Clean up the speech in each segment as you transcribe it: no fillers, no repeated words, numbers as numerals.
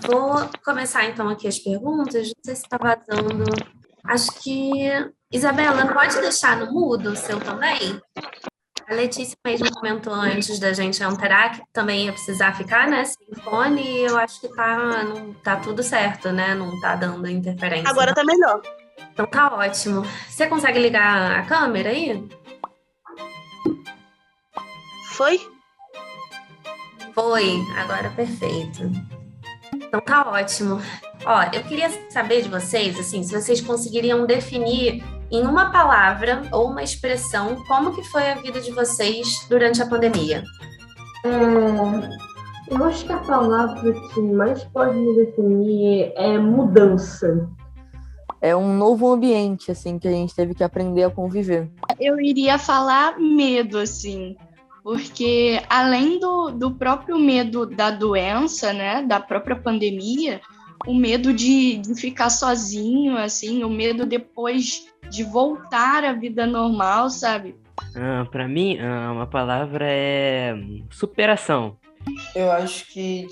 Vou começar então aqui as perguntas. Não sei se está vazando. Acho que. Isabela, pode deixar no mudo o seu também? A Letícia mesmo comentou antes da gente entrar que também ia precisar ficar, né, sem fone, e eu acho que não, tá tudo certo, né? Não tá dando interferência. Agora tá melhor. Então tá ótimo. Você consegue ligar a câmera aí? Foi? Foi, agora perfeito. Então tá ótimo. Ó, eu queria saber de vocês, assim, se vocês conseguiriam definir em uma palavra ou uma expressão como que foi a vida de vocês durante a pandemia. Eu acho que a palavra que mais pode me definir é mudança. É um novo ambiente, assim, que a gente teve que aprender a conviver. Eu iria falar medo, assim, porque além do próprio medo da doença, né, da própria pandemia, o medo de ficar sozinho, assim, o medo depois de voltar à vida normal, sabe? Para mim, uma palavra é superação. Eu acho que,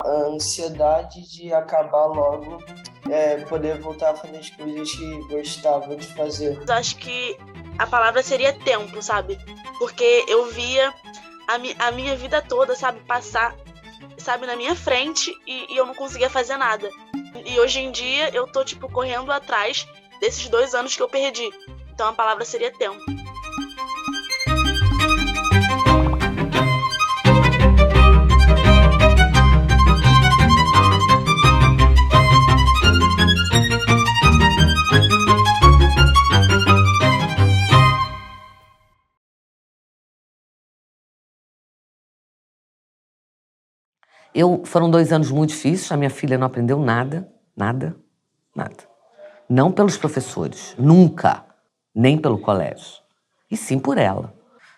a ansiedade de acabar logo, poder voltar a fazer as coisas que gostava de fazer. Eu acho que a palavra seria tempo, sabe? Porque eu via a minha vida toda, sabe, passar, sabe, na minha frente e eu não conseguia fazer nada. E hoje em dia eu tô, correndo atrás desses 2 anos que eu perdi. Então a palavra seria tempo. Foram 2 anos muito difíceis, a minha filha não aprendeu nada, nada, nada. Não pelos professores, nunca, nem pelo colégio, e sim por ela.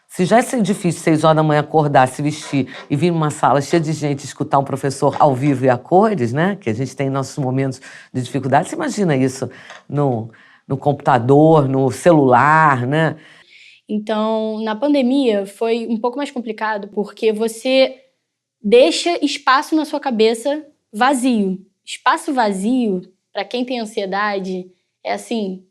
Se já é difícil 6 horas da manhã acordar, se vestir e vir numa sala cheia de gente escutar um professor ao vivo e a cores, né, que a gente tem nossos momentos de dificuldade, você imagina isso no computador, no celular, né? Então, na pandemia foi um pouco mais complicado, porque você deixa espaço na sua cabeça vazio. Espaço vazio, para quem tem ansiedade, é assim,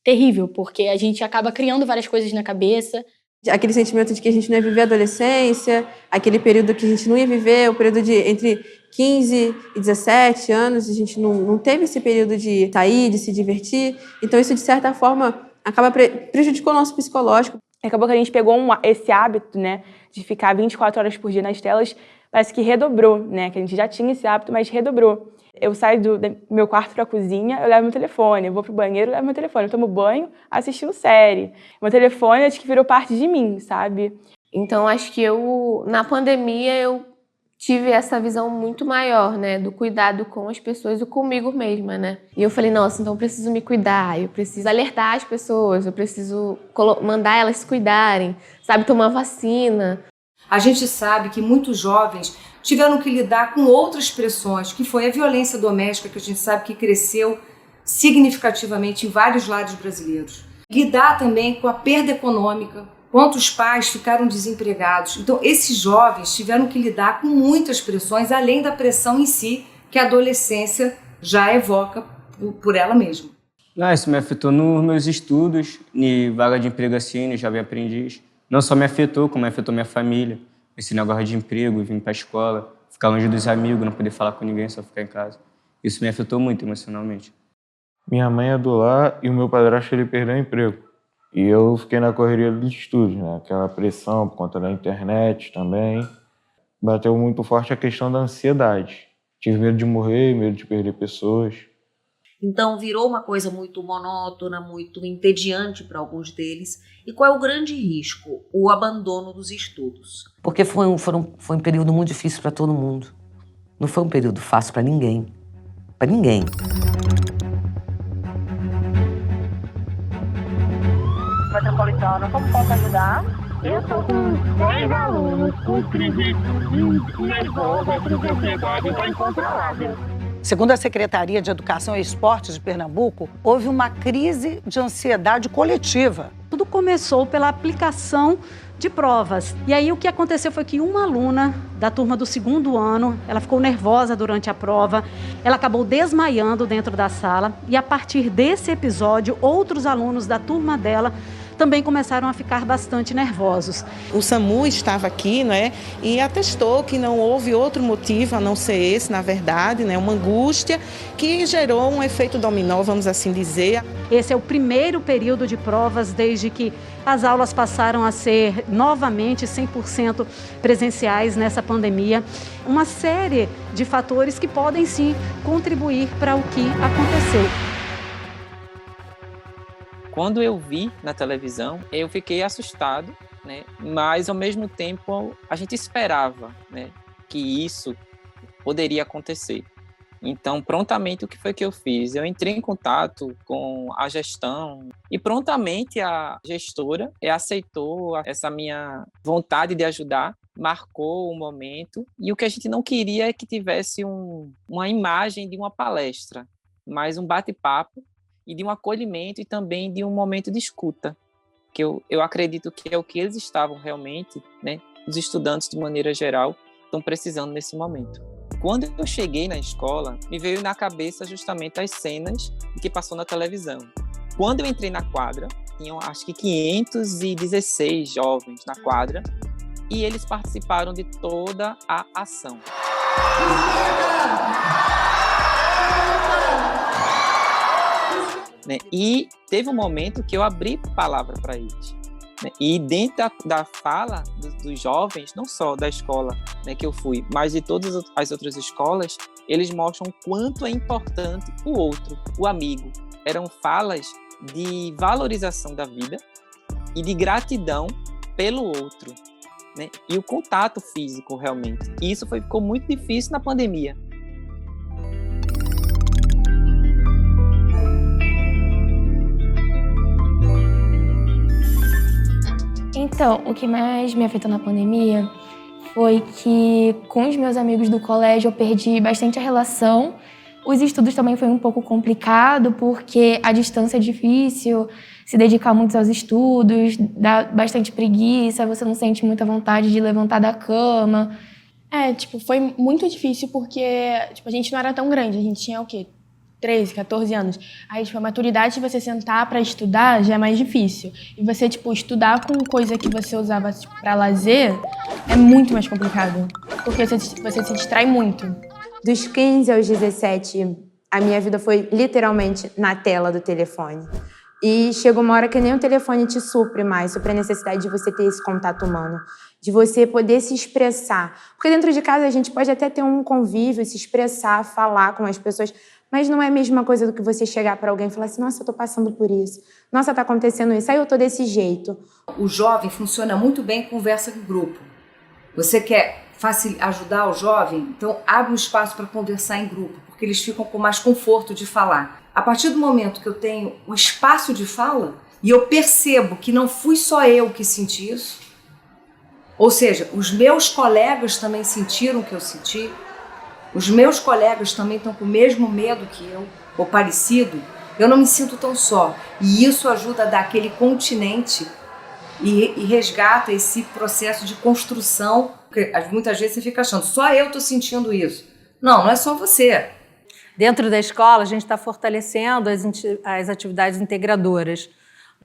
terrível, porque a gente acaba criando várias coisas na cabeça. Aquele sentimento de que a gente não ia viver a adolescência, aquele período que a gente não ia viver, o período de entre 15 e 17 anos, a gente não teve esse período de sair, de se divertir. Então isso, de certa forma, acaba prejudicou o nosso psicológico. Acabou que a gente pegou esse hábito, né, de ficar 24 horas por dia nas telas, parece que redobrou, né, que a gente já tinha esse hábito, mas redobrou. Eu saio do meu quarto para a cozinha, eu levo meu telefone, eu vou pro banheiro, eu levo meu telefone, eu tomo banho assistindo série. Meu telefone acho que virou parte de mim, sabe? Então acho que na pandemia, eu tive essa visão muito maior, né, do cuidado com as pessoas e comigo mesma, né. E eu falei, nossa, então eu preciso me cuidar, eu preciso alertar as pessoas, eu preciso mandar elas se cuidarem, sabe, tomar vacina. A gente sabe que muitos jovens tiveram que lidar com outras pressões, que foi a violência doméstica, que a gente sabe que cresceu significativamente em vários lares brasileiros. Lidar também com a perda econômica, quantos pais ficaram desempregados. Então, esses jovens tiveram que lidar com muitas pressões, além da pressão em si, que a adolescência já evoca por ela mesma. Isso me afetou nos meus estudos, em vaga de emprego assim, jovem aprendiz. Não só me afetou, como afetou minha família. Esse negócio de emprego, vir para a escola, ficar longe dos amigos, não poder falar com ninguém, só ficar em casa. Isso me afetou muito emocionalmente. Minha mãe é do lar e o meu padrasto, ele perdeu o emprego. E eu fiquei na correria dos estudos, né? Aquela pressão por conta da internet também. Bateu muito forte a questão da ansiedade. Tive medo de morrer, medo de perder pessoas. Então virou uma coisa muito monótona, muito entediante para alguns deles. E qual é o grande risco? O abandono dos estudos. Porque foi um período muito difícil para todo mundo. Não foi um período fácil para ninguém. Para ninguém. Metropolitana, como posso ajudar? Eu estou com 10 alunos com crise nervosa, crise de ansiedade incontrolável. Segundo a Secretaria de Educação e Esportes de Pernambuco, houve uma crise de ansiedade coletiva. Tudo começou pela aplicação de provas. E aí o que aconteceu foi que uma aluna da turma do 2º ano, ela ficou nervosa durante a prova, ela acabou desmaiando dentro da sala e a partir desse episódio, outros alunos da turma dela também começaram a ficar bastante nervosos. O SAMU estava aqui, né, e atestou que não houve outro motivo a não ser esse, na verdade, né, uma angústia que gerou um efeito dominó, vamos assim dizer. Esse é o primeiro período de provas desde que as aulas passaram a ser novamente 100% presenciais nessa pandemia. Uma série de fatores que podem sim contribuir para o que aconteceu. Quando eu vi na televisão, eu fiquei assustado, né? Mas ao mesmo tempo a gente esperava, né, que isso poderia acontecer. Então, prontamente, o que foi que eu fiz? Eu entrei em contato com a gestão e prontamente a gestora aceitou essa minha vontade de ajudar, marcou o momento, e o que a gente não queria é que tivesse uma imagem de uma palestra, mas um bate-papo e de um acolhimento e também de um momento de escuta, que eu acredito que é o que eles estavam realmente, né, os estudantes de maneira geral, estão precisando nesse momento. Quando eu cheguei na escola, me veio na cabeça justamente as cenas que passou na televisão. Quando eu entrei na quadra, tinham acho que 516 jovens na quadra e eles participaram de toda a ação. Né? E teve um momento que eu abri palavra para eles. Né? E dentro da fala dos jovens, não só da escola, né, que eu fui, mas de todas as outras escolas, eles mostram o quanto é importante o outro, o amigo. Eram falas de valorização da vida e de gratidão pelo outro. Né? E o contato físico, realmente. E isso ficou muito difícil na pandemia. Então, o que mais me afetou na pandemia foi que com os meus amigos do colégio eu perdi bastante a relação. Os estudos também foi um pouco complicado, porque a distância é difícil, se dedicar muito aos estudos, dá bastante preguiça, você não sente muita vontade de levantar da cama. Foi muito difícil porque, a gente não era tão grande, a gente tinha o quê? 13, 14 anos. Aí, a maturidade de você sentar para estudar já é mais difícil. E você, estudar com coisa que você usava para lazer é muito mais complicado. Porque você se distrai muito. Dos 15 aos 17, a minha vida foi literalmente na tela do telefone. E chega uma hora que nem o telefone te supre mais, supre a necessidade de você ter esse contato humano, de você poder se expressar. Porque dentro de casa a gente pode até ter um convívio, se expressar, falar com as pessoas, mas não é a mesma coisa do que você chegar para alguém e falar assim, nossa, eu tô passando por isso, nossa, tá acontecendo isso, aí eu tô desse jeito. O jovem funciona muito bem em conversa em grupo. Você quer ajudar o jovem? Então abre um espaço para conversar em grupo, porque eles ficam com mais conforto de falar. A partir do momento que eu tenho um espaço de fala e eu percebo que não fui só eu que senti isso, ou seja, os meus colegas também sentiram o que eu senti, os meus colegas também estão com o mesmo medo que eu, ou parecido, eu não me sinto tão só. E isso ajuda a dar aquele continente e resgata esse processo de construção, porque muitas vezes você fica achando, só eu estou sentindo isso. Não, não é só você. Dentro da escola, a gente está fortalecendo as atividades integradoras,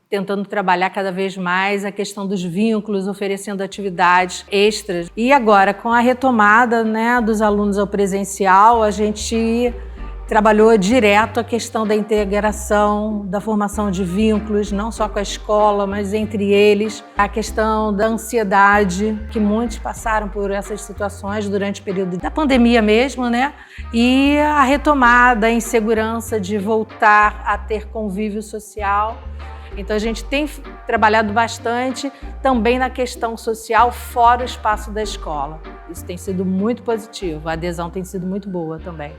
tentando trabalhar cada vez mais a questão dos vínculos, oferecendo atividades extras. E agora, com a retomada, né, dos alunos ao presencial, a gente trabalhou direto a questão da integração, da formação de vínculos, não só com a escola, mas entre eles. A questão da ansiedade, que muitos passaram por essas situações durante o período da pandemia mesmo, né? E a retomada, a insegurança de voltar a ter convívio social. Então, a gente tem trabalhado bastante também na questão social fora o espaço da escola. Isso tem sido muito positivo, a adesão tem sido muito boa também.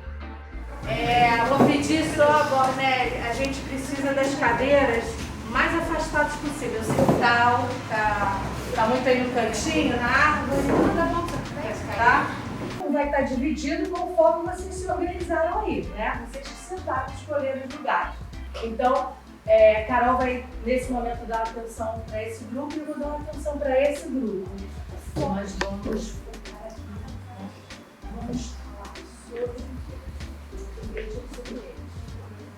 Vou pedir só, né, a gente precisa das cadeiras mais afastadas possível. Eu sei que tá muito aí no cantinho, na árvore, manda volta, tá? Vai estar dividido conforme vocês se organizaram aí, né? Vocês que sentaram, escolheram os lugares. Então, Carol vai, nesse momento, dar atenção para esse grupo e eu vou dar atenção para esse grupo. Nós vamos focar aqui, vamos falar sobre eles,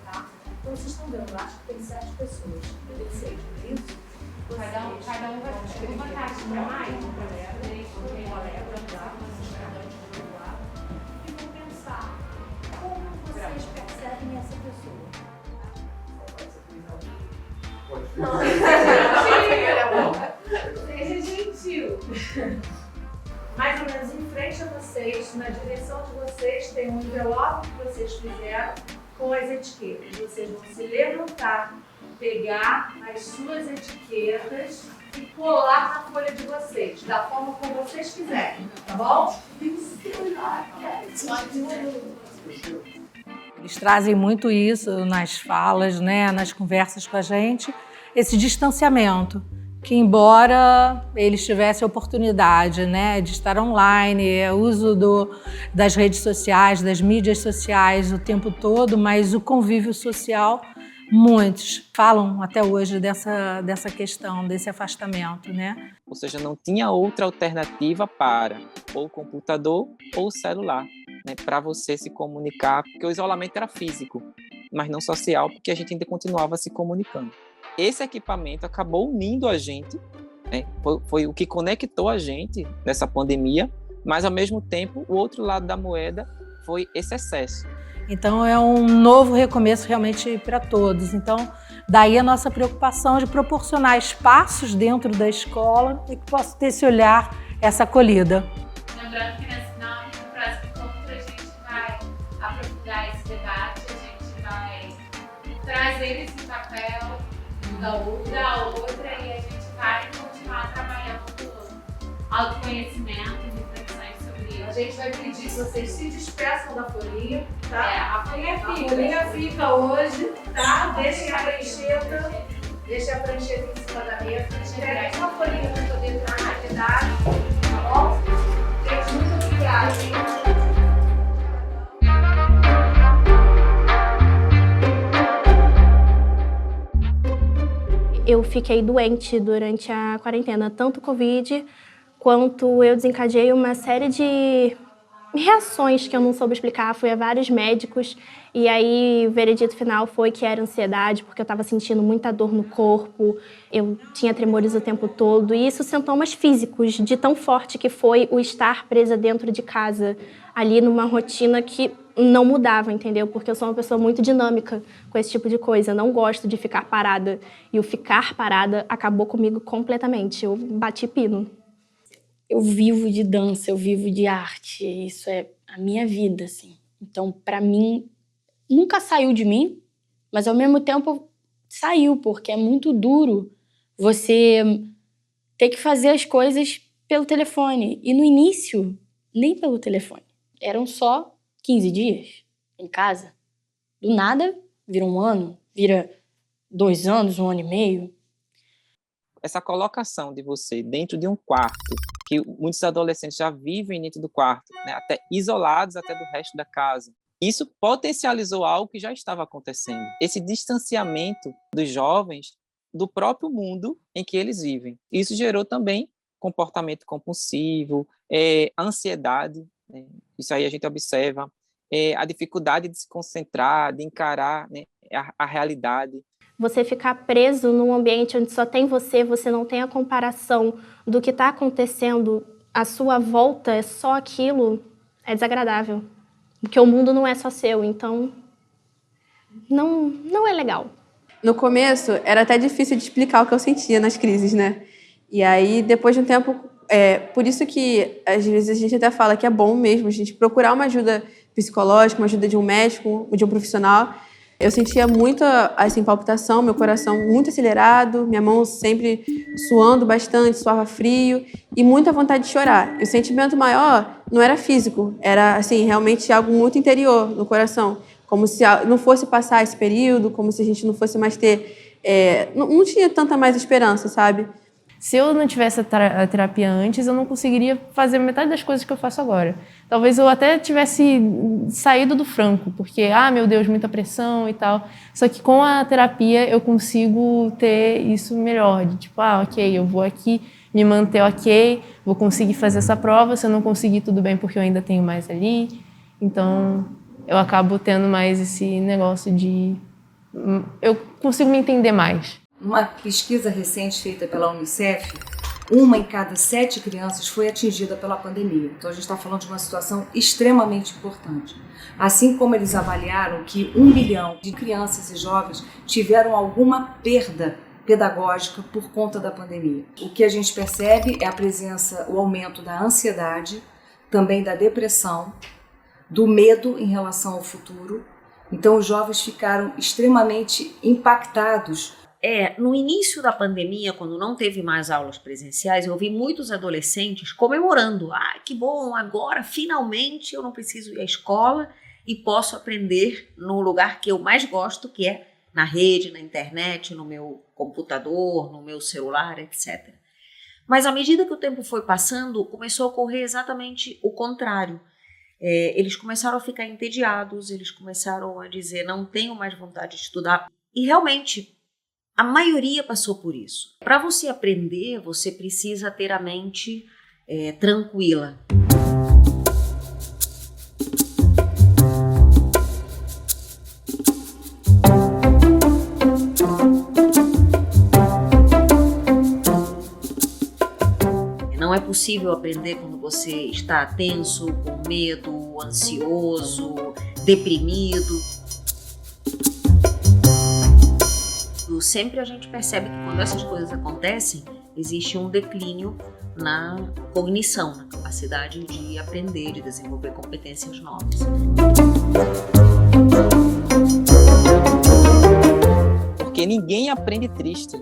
tá? Então, vocês estão vendo, eu acho que tem 7 pessoas. Eu tenho 6, não é isso? Cada um vai escrever uma caixa para mais, e vão pensar como vocês percebem essa pessoa. Seja gentil. Mais ou menos em frente a vocês, na direção de vocês, tem um envelope que vocês fizeram com as etiquetas. Vocês vão se levantar, pegar as suas etiquetas e colar na folha de vocês, da forma como vocês quiserem, tá bom? Eles trazem muito isso nas falas, né, nas conversas com a gente, esse distanciamento, que embora eles tivessem a oportunidade, né, de estar online, uso das redes sociais, das mídias sociais o tempo todo, mas o convívio social, muitos falam até hoje dessa questão, desse afastamento, né? Ou seja, não tinha outra alternativa para ou o computador ou o celular, né, para você se comunicar, porque o isolamento era físico, mas não social, porque a gente ainda continuava se comunicando. Esse equipamento acabou unindo a gente, né, foi o que conectou a gente nessa pandemia, mas ao mesmo tempo o outro lado da moeda foi esse excesso. Então é um novo recomeço realmente para todos. Então daí a nossa preocupação de proporcionar espaços dentro da escola e que possa ter esse olhar, essa acolhida. Lembrando que no próximo encontro a gente vai aprofundar esse debate, a gente vai trazer esse papel da outra e a gente vai continuar trabalhando autoconhecimento e reflexões sobre isso. A gente vai pedir que vocês se despeçam da folhinha, tá? A folhinha fica hoje, tá? Deixem a prancheta em cima da mesa. Peguem uma folhinha para poder ter uma atividade, tá bom? Gente, muito obrigada, hein? Eu fiquei doente durante a quarentena, tanto Covid, quanto eu desencadeei uma série de reações que eu não soube explicar. Fui a vários médicos e aí o veredito final foi que era ansiedade, porque eu estava sentindo muita dor no corpo, eu tinha tremores o tempo todo, e isso sintomas físicos, de tão forte que foi o estar presa dentro de casa, ali numa rotina que não mudava, entendeu? Porque eu sou uma pessoa muito dinâmica com esse tipo de coisa, eu não gosto de ficar parada, e o ficar parada acabou comigo completamente, eu bati pino. Eu vivo de dança, eu vivo de arte, isso é a minha vida, assim. Então, para mim, nunca saiu de mim, mas ao mesmo tempo saiu, porque é muito duro você ter que fazer as coisas pelo telefone. E no início, nem pelo telefone. Eram só 15 dias em casa. Do nada, vira 1 ano, vira 2 anos, 1 ano e meio. Essa colocação de você dentro de um quarto, que muitos adolescentes já vivem dentro do quarto, né, até isolados até do resto da casa. Isso potencializou algo que já estava acontecendo. Esse distanciamento dos jovens do próprio mundo em que eles vivem. Isso gerou também comportamento compulsivo, ansiedade, né? Isso aí a gente observa, a dificuldade de se concentrar, de encarar, né, a realidade. Você ficar preso num ambiente onde só tem você não tem a comparação do que está acontecendo à sua volta, é só aquilo, é desagradável. Porque o mundo não é só seu, então não é legal. No começo, era até difícil de explicar o que eu sentia nas crises, né? E aí, depois de um tempo, por isso que às vezes a gente até fala que é bom mesmo a gente procurar uma ajuda psicológica, uma ajuda de um médico, de um profissional. Eu sentia muita assim, palpitação, meu coração muito acelerado, minha mão sempre suando bastante, suava frio e muita vontade de chorar. E o sentimento maior não era físico, era assim, realmente algo muito interior no coração, como se não fosse passar esse período, como se a gente não fosse mais ter... não tinha tanta mais esperança, sabe? Se eu não tivesse a terapia antes, eu não conseguiria fazer metade das coisas que eu faço agora. Talvez eu até tivesse saído do franco, porque, meu Deus, muita pressão e tal. Só que com a terapia eu consigo ter isso melhor, de tipo, ok, eu vou aqui me manter ok, vou conseguir fazer essa prova, se eu não conseguir, tudo bem, porque eu ainda tenho mais ali. Então, eu acabo tendo mais esse negócio de... eu consigo me entender mais. Uma pesquisa recente feita pela Unicef, 1 em cada 7 crianças foi atingida pela pandemia. Então a gente está falando de uma situação extremamente importante. Assim como eles avaliaram que 1 bilhão de crianças e jovens tiveram alguma perda pedagógica por conta da pandemia. O que a gente percebe é a presença, o aumento da ansiedade, também da depressão, do medo em relação ao futuro. Então os jovens ficaram extremamente impactados. No início da pandemia, quando não teve mais aulas presenciais, eu vi muitos adolescentes comemorando. Que bom, agora finalmente eu não preciso ir à escola e posso aprender no lugar que eu mais gosto, que é na rede, na internet, no meu computador, no meu celular, etc. Mas à medida que o tempo foi passando, começou a ocorrer exatamente o contrário. Eles começaram a ficar entediados, eles começaram a dizer, não tenho mais vontade de estudar. E realmente, a maioria passou por isso. Para você aprender, você precisa ter a mente tranquila. Não é possível aprender quando você está tenso, com medo, ansioso, deprimido. Sempre a gente percebe que quando essas coisas acontecem, existe um declínio na cognição, na capacidade de aprender, de desenvolver competências novas. Porque ninguém aprende triste.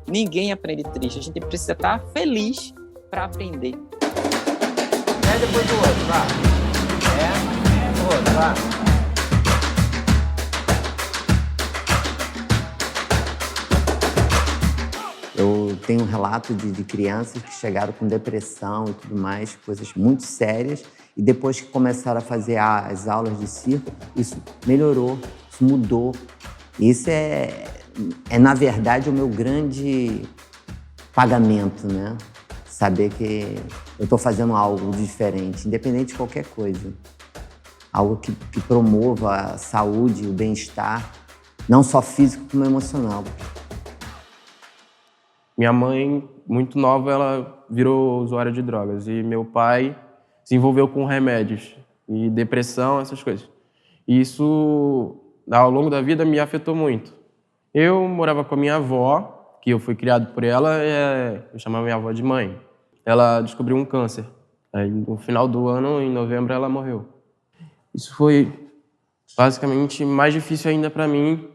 Ninguém aprende triste. A gente precisa estar feliz para aprender. Depois do outro, vá. Do outro, vá. Eu tenho um relato de crianças que chegaram com depressão e tudo mais, coisas muito sérias, e depois que começaram a fazer as aulas de circo, isso melhorou, isso mudou. Isso é na verdade, o meu grande pagamento, né? Saber que eu estou fazendo algo diferente, independente de qualquer coisa. Algo que promova a saúde, o bem-estar, não só físico, como emocional. Minha mãe, muito nova, ela virou usuária de drogas. E meu pai se envolveu com remédios e depressão, essas coisas. E isso, ao longo da vida, me afetou muito. Eu morava com a minha avó, que eu fui criado por ela, eu chamava minha avó de mãe. Ela descobriu um câncer. Aí, no final do ano, em novembro, ela morreu. Isso foi, basicamente, mais difícil ainda para mim.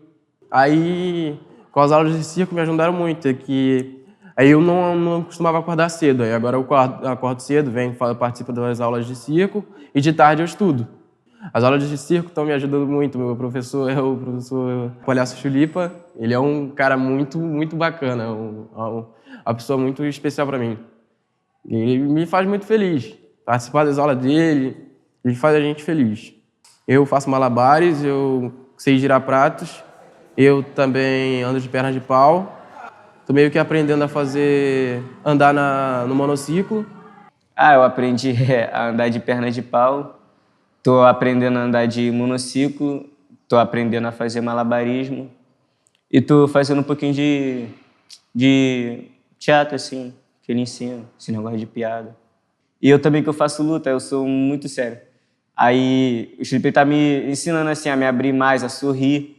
Aí, com as aulas de circo, me ajudaram muito. Aí eu não costumava acordar cedo. Aí agora eu acordo cedo, participo das aulas de circo e de tarde eu estudo. As aulas de circo estão me ajudando muito. Meu professor é o professor Palhaço Chulipa. Ele é um cara muito, muito bacana, uma pessoa muito especial para mim. Ele me faz muito feliz. Participar das aulas dele, ele faz a gente feliz. Eu faço malabares, eu sei girar pratos, eu também ando de pernas de pau. Estou meio que aprendendo a andar no monociclo. Eu aprendi a andar de pernas de pau. Estou aprendendo a andar de monociclo. Estou aprendendo a fazer malabarismo. E estou fazendo um pouquinho de teatro, assim, que ele ensina, esse negócio de piada. E eu também que eu faço luta, eu sou muito sério. Aí o Felipe está me ensinando assim, a me abrir mais, a sorrir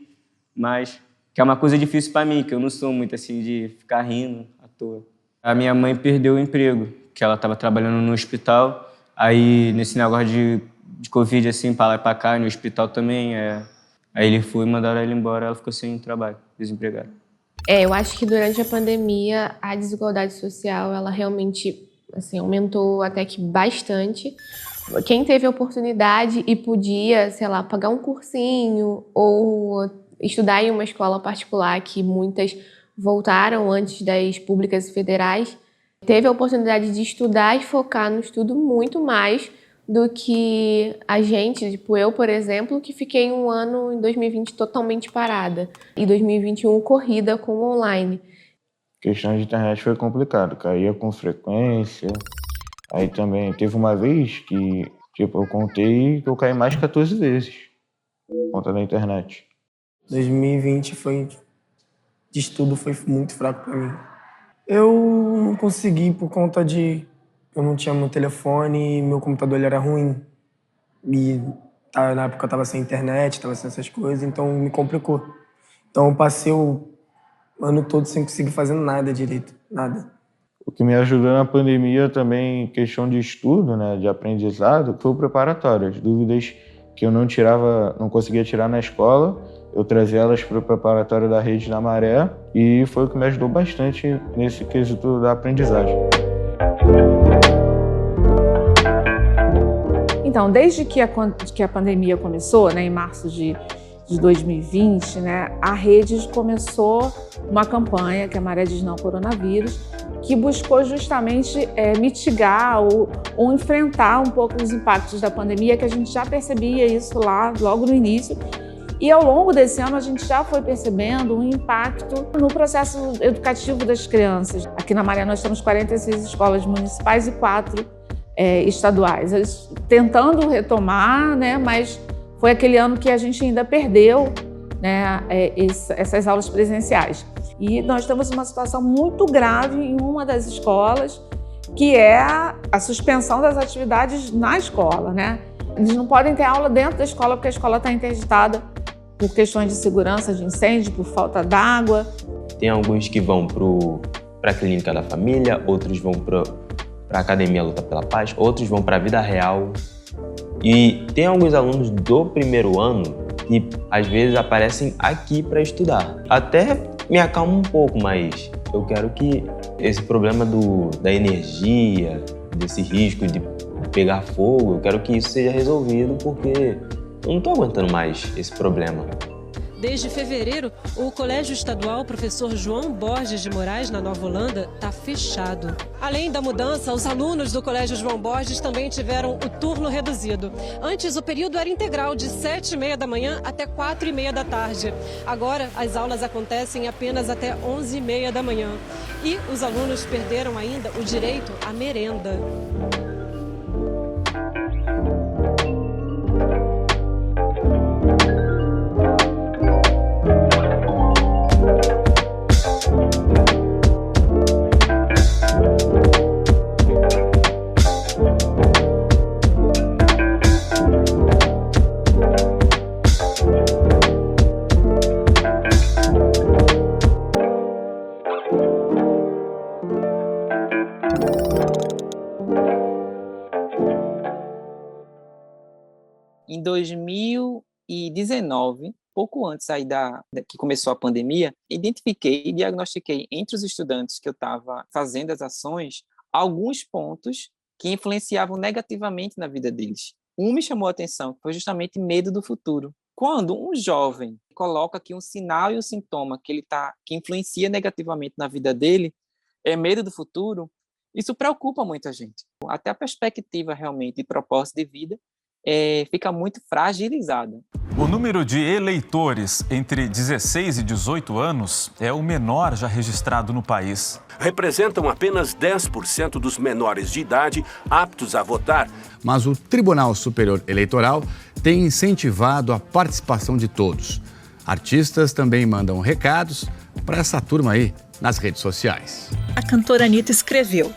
mais, que é uma coisa difícil para mim, que eu não sou muito assim de ficar rindo à toa. A minha mãe perdeu o emprego, que ela estava trabalhando no hospital, aí nesse negócio de Covid, assim, para lá e para cá, no hospital também, aí ele foi e mandaram ela embora, ela ficou sem trabalho, desempregada. Eu acho que durante a pandemia a desigualdade social, ela realmente assim, aumentou até que bastante. Quem teve a oportunidade e podia, sei lá, pagar um cursinho ou estudar em uma escola particular, que muitas voltaram antes das públicas e federais, teve a oportunidade de estudar e focar no estudo muito mais do que a gente, tipo eu, por exemplo, que fiquei um ano em 2020 totalmente parada e 2021 corrida com o online. A questão de internet foi complicado, caía com frequência. Aí também teve uma vez que, eu contei que eu caí mais de 14 vezes por conta da internet. 2020 de estudo foi muito fraco para mim. Eu não consegui por conta de eu não tinha meu telefone e meu computador ele era ruim. E na época eu estava sem internet, estava sem essas coisas, então me complicou. Então eu passei o ano todo sem conseguir fazer nada direito, nada. O que me ajudou na pandemia também, questão de estudo, né, de aprendizado, foi o preparatório. As dúvidas que eu não conseguia tirar na escola, eu trazia elas para o preparatório da Rede da Maré e foi o que me ajudou bastante nesse quesito da aprendizagem. Então, desde que a pandemia começou, né, em março de 2020, né, a Rede começou uma campanha, que é a Maré Diz Não ao Coronavírus, que buscou justamente mitigar ou enfrentar um pouco os impactos da pandemia, que a gente já percebia isso lá logo no início. E ao longo desse ano a gente já foi percebendo um impacto no processo educativo das crianças. Aqui na Maré nós temos 46 escolas municipais e 4 estaduais. Eles tentando retomar, né, mas foi aquele ano que a gente ainda perdeu, né, essas aulas presenciais. E nós temos uma situação muito grave em uma das escolas, que é a suspensão das atividades na escola, né? Eles não podem ter aula dentro da escola porque a escola está interditada por questões de segurança de incêndio, por falta d'água. Tem alguns que vão para a clínica da família, outros vão para a academia Luta pela Paz, outros vão para a vida real. E tem alguns alunos do primeiro ano que às vezes aparecem aqui para estudar. Até me acalma um pouco, mas eu quero que esse problema da energia, desse risco de pegar fogo, eu quero que isso seja resolvido porque eu não estou aguentando mais esse problema. Desde fevereiro, o Colégio Estadual Professor João Borges de Moraes, na Nova Holanda, está fechado. Além da mudança, os alunos do Colégio João Borges também tiveram o turno reduzido. Antes, o período era integral, de 7h30 da manhã até 4h30 da tarde. Agora, as aulas acontecem apenas até 11h30 da manhã. E os alunos perderam ainda o direito à merenda. Em 2019, pouco antes aí que começou a pandemia, identifiquei e diagnostiquei entre os estudantes que eu estava fazendo as ações alguns pontos que influenciavam negativamente na vida deles. Um me chamou a atenção, que foi justamente medo do futuro. Quando um jovem coloca aqui um sinal e um sintoma que influencia negativamente na vida dele, é medo do futuro, isso preocupa muita gente. Até a perspectiva realmente de propósito de vida fica muito fragilizada. O número de eleitores entre 16 e 18 anos é o menor já registrado no país. Representam apenas 10% dos menores de idade aptos a votar. Mas o Tribunal Superior Eleitoral tem incentivado a participação de todos. Artistas também mandam recados para essa turma aí nas redes sociais. A cantora Anitta escreveu: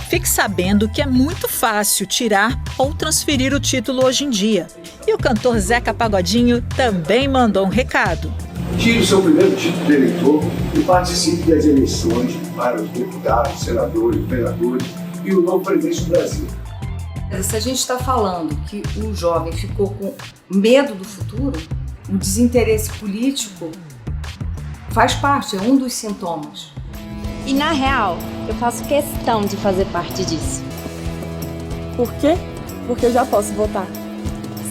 fique sabendo que é muito fácil tirar ou transferir o título hoje em dia. E o cantor Zeca Pagodinho também mandou um recado. Tire o seu primeiro título de eleitor e participe das eleições para os deputados, senadores, governadores e o novo presidente do Brasil. Se a gente está falando que o jovem ficou com medo do futuro, um desinteresse político faz parte, é um dos sintomas. E na real, eu faço questão de fazer parte disso. Por quê? Porque eu já posso votar.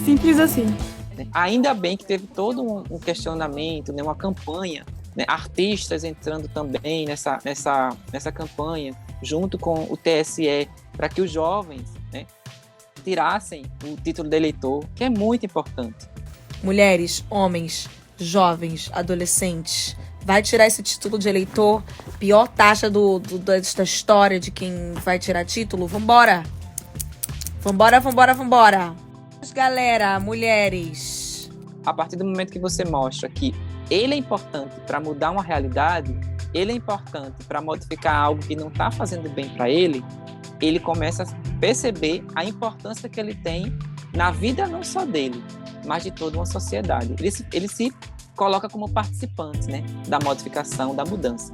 Simples assim. Ainda bem que teve todo um questionamento, né, uma campanha né, artistas entrando também nessa campanha, junto com o TSE, para que os jovens, né, tirassem o título de eleitor, que é muito importante. Mulheres, homens, jovens, adolescentes, vai tirar esse título de eleitor, pior taxa da história de quem vai tirar título, vambora! Vambora, vambora, vambora! Galera, mulheres... A partir do momento que você mostra que ele é importante para mudar uma realidade, ele é importante para modificar algo que não está fazendo bem para ele começa a perceber a importância que ele tem na vida não só dele, mas de toda uma sociedade. Ele se coloca como participante, né, da modificação, da mudança.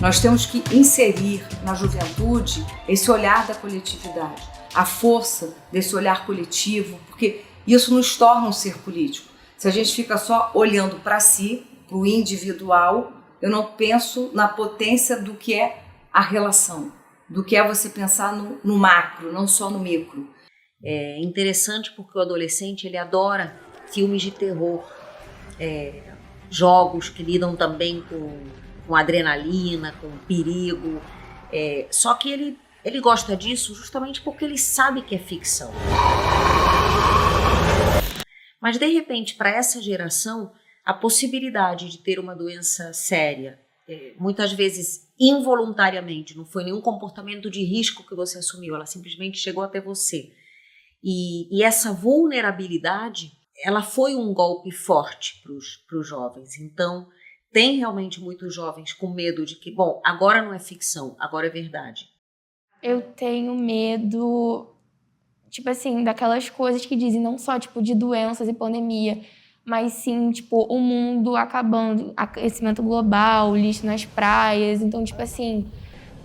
Nós temos que inserir na juventude esse olhar da coletividade, a força desse olhar coletivo, porque isso nos torna um ser político. Se a gente fica só olhando para si, para o individual, eu não penso na potência do que é a relação, do que é você pensar no macro, não só no micro. É interessante porque o adolescente ele adora filmes de terror, jogos que lidam também com adrenalina, com perigo, só que ele gosta disso justamente porque ele sabe que é ficção. Mas, de repente, para essa geração, a possibilidade de ter uma doença séria, muitas vezes involuntariamente, não foi nenhum comportamento de risco que você assumiu, ela simplesmente chegou até você. E essa vulnerabilidade, ela foi um golpe forte para os jovens. Então, tem realmente muitos jovens com medo de que, bom, agora não é ficção, agora é verdade. Eu tenho medo, tipo assim, daquelas coisas que dizem não só, tipo, de doenças e pandemia, mas sim, tipo, o mundo acabando, aquecimento global, lixo nas praias. Então, tipo assim,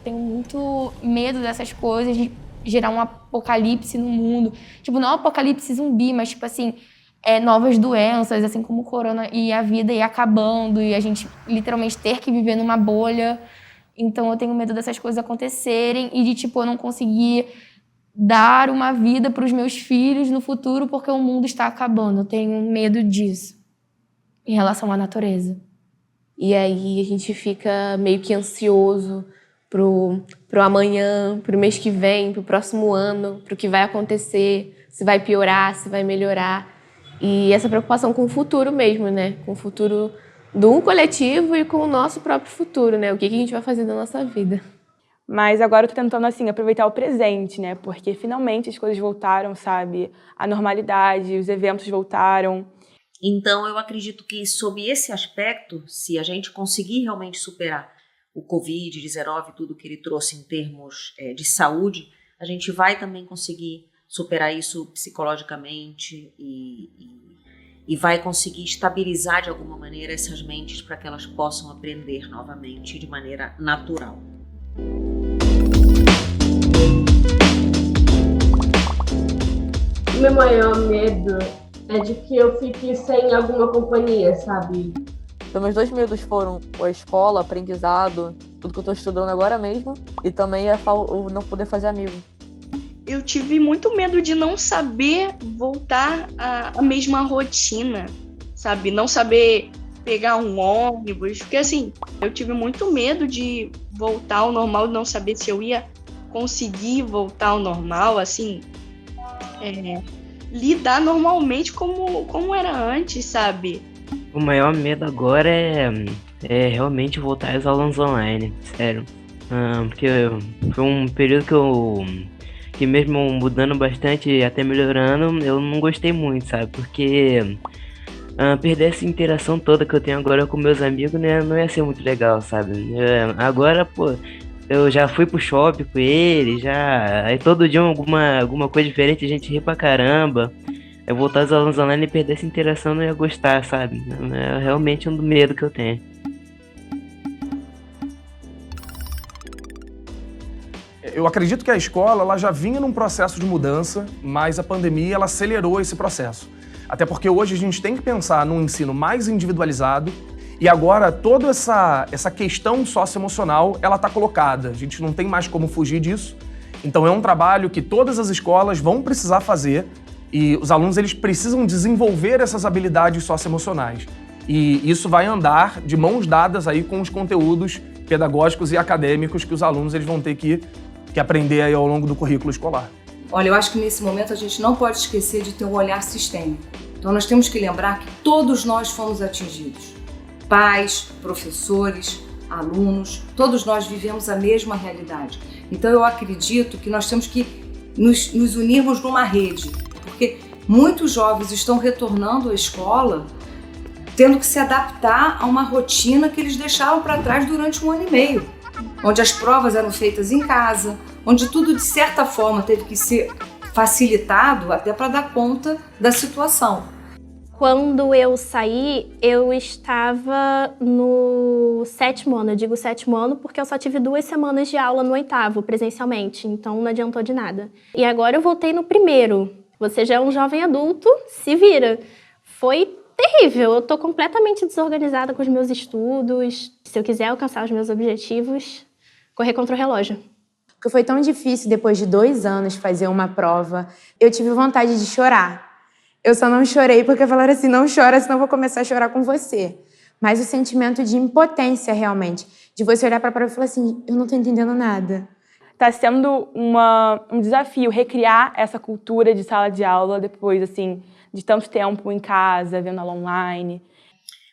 tenho muito medo dessas coisas, de gerar um apocalipse no mundo. Tipo, não um apocalipse zumbi, mas, tipo assim, novas doenças, assim como o corona, e a vida ir acabando, e a gente literalmente ter que viver numa bolha. Então, eu tenho medo dessas coisas acontecerem e de, tipo, eu não conseguir dar uma vida para os meus filhos no futuro porque o mundo está acabando. Eu tenho medo disso em relação à natureza. E aí a gente fica meio que ansioso pro amanhã, pro mês que vem, pro próximo ano, pro que vai acontecer, se vai piorar, se vai melhorar. E essa preocupação com o futuro mesmo, né? Com o futuro do coletivo e com o nosso próprio futuro, né? O que a gente vai fazer da nossa vida. Mas agora eu tô tentando, assim, aproveitar o presente, né? Porque finalmente as coisas voltaram, sabe? A normalidade, os eventos voltaram. Então, eu acredito que, sob esse aspecto, se a gente conseguir realmente superar o Covid-19 e tudo que ele trouxe em termos de saúde, a gente vai também conseguir superar isso psicologicamente e vai conseguir estabilizar de alguma maneira essas mentes para que elas possam aprender novamente de maneira natural. O meu maior medo é de que eu fique sem alguma companhia, sabe? Então, meus 2 medos foram a escola, aprendizado, tudo que eu tô estudando agora mesmo, e também o não poder fazer amigo. Eu tive muito medo de não saber voltar à mesma rotina, sabe? Não saber pegar um ônibus, porque assim, eu tive muito medo de voltar ao normal, não saber se eu ia conseguir voltar ao normal, assim, lidar normalmente como era antes, sabe? O maior medo agora é realmente voltar às aulas online, sério. Porque foi um período que mesmo mudando bastante e até melhorando, eu não gostei muito, sabe? Porque perder essa interação toda que eu tenho agora com meus amigos, né, não ia ser muito legal, sabe? Agora, pô, eu já fui pro shopping com eles, aí todo dia alguma coisa diferente, a gente ri pra caramba. Eu voltar às aulas online e perder essa interação, não ia gostar, sabe? É realmente um medo que eu tenho. Eu acredito que a escola ela já vinha num processo de mudança, mas a pandemia ela acelerou esse processo. Até porque hoje a gente tem que pensar num ensino mais individualizado e agora toda essa questão socioemocional ela está colocada. A gente não tem mais como fugir disso. Então é um trabalho que todas as escolas vão precisar fazer e os alunos eles precisam desenvolver essas habilidades socioemocionais. E isso vai andar de mãos dadas aí com os conteúdos pedagógicos e acadêmicos que os alunos eles vão ter que aprender aí ao longo do currículo escolar. Olha, eu acho que nesse momento a gente não pode esquecer de ter um olhar sistêmico. Então nós temos que lembrar que todos nós fomos atingidos. Pais, professores, alunos, todos nós vivemos a mesma realidade. Então eu acredito que nós temos que nos unirmos numa rede, porque muitos jovens estão retornando à escola tendo que se adaptar a uma rotina que eles deixaram para trás durante 1 ano e meio, onde as provas eram feitas em casa, onde tudo de certa forma teve que ser facilitado até para dar conta da situação. Quando eu saí, eu estava no 7º ano. Eu digo 7º ano porque eu só tive 2 semanas de aula no 8º, presencialmente. Então não adiantou de nada. E agora eu voltei no 1º. Você já é um jovem adulto, se vira. Foi terrível. Eu tô completamente desorganizada com os meus estudos. Se eu quiser alcançar os meus objetivos, correr contra o relógio. Porque foi tão difícil, depois de 2 anos, fazer uma prova. Eu tive vontade de chorar. Eu só não chorei porque falaram assim, não chora, senão eu vou começar a chorar com você. Mas o sentimento de impotência, realmente, de você olhar para a prova e falar assim, eu não tô entendendo nada. Tá sendo um desafio recriar essa cultura de sala de aula depois, assim, de tanto tempo em casa, vendo aula online.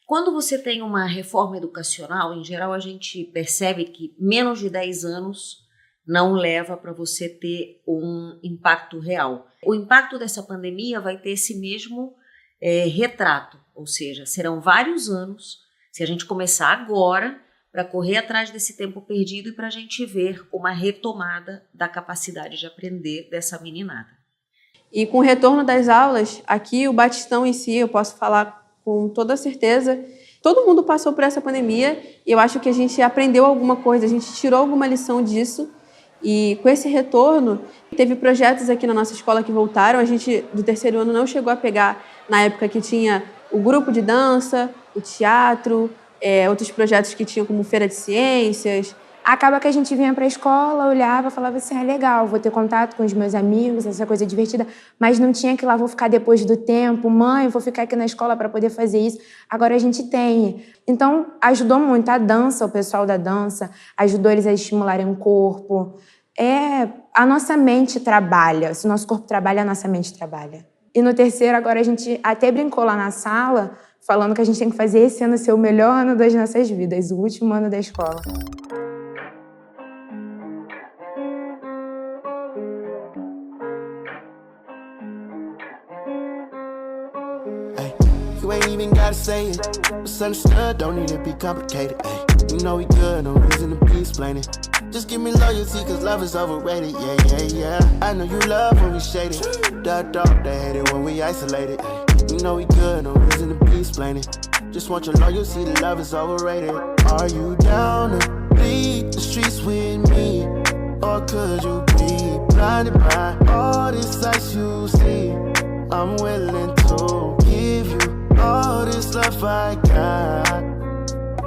Quando você tem uma reforma educacional, em geral a gente percebe que menos de 10 anos não leva para você ter um impacto real. O impacto dessa pandemia vai ter esse mesmo retrato, ou seja, serão vários anos, se a gente começar agora, para correr atrás desse tempo perdido e para a gente ver uma retomada da capacidade de aprender dessa meninada. E com o retorno das aulas, aqui o Batistão em si, eu posso falar com toda certeza, todo mundo passou por essa pandemia e eu acho que a gente aprendeu alguma coisa, a gente tirou alguma lição disso. E com esse retorno, teve projetos aqui na nossa escola que voltaram. A gente, do 3º ano, não chegou a pegar na época que tinha o grupo de dança, o teatro, outros projetos que tinham como feira de ciências. Acaba que a gente vinha para a escola, olhava, falava assim, legal, vou ter contato com os meus amigos, essa coisa divertida, mas não tinha que lá, vou ficar depois do tempo, mãe, vou ficar aqui na escola para poder fazer isso. Agora a gente tem. Então, ajudou muito a dança, o pessoal da dança, ajudou eles a estimularem o corpo. A nossa mente trabalha, se o nosso corpo trabalha, a nossa mente trabalha. E no 3º, agora a gente até brincou lá na sala, falando que a gente tem que fazer esse ano ser o melhor ano das nossas vidas, o último ano da escola. You ain't even gotta say it. It's understood, don't need to be complicated. Ay, you know we good, no reason to be explaining. Just give me loyalty, cause love is overrated. Yeah. I know you love when we shaded. They hate it when we isolated. Ay, you know we good, no reason to be explaining. Just want your loyalty, the love is overrated. Are you down to bleed the streets with me? Or could you be blinded by all this ice you see? I'm willing to give you all this love I got,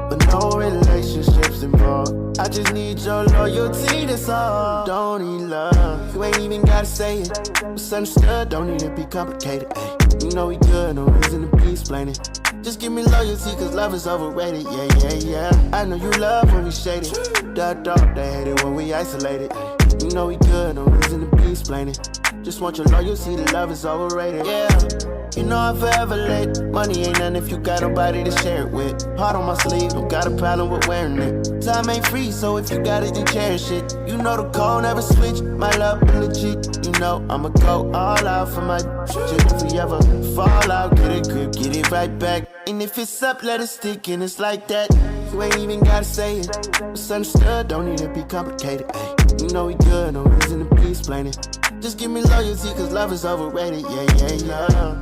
but no relationships involved. I just need your loyalty, that's all. Don't need love, you ain't even gotta say it. It's understood, don't need to be complicated. Ay, you know we good, no reason to be explaining. Just give me loyalty, cause love is overrated. Yeah. I know you love when we shaded. They hate it when we isolated. Ay, you know we good, no reason to be explaining. Just want your loyalty, the love is overrated. Yeah, you know I'm forever late. Money ain't nothing if you got nobody to share it with. Heart on my sleeve, don't got a problem with wearing it. Time ain't free, so if you got it, then cherish it. You know the code never switch, my love is legit. You know I'ma go all out for my shit. If we ever fall out, get a grip, get it right back. And if it's up, let it stick, and it's like that. You ain't even gotta say it. It's understood, don't need to be complicated. Ay, you know we good, no reason to be explaining. Just give me loyalty, cause love is overrated. Yeah.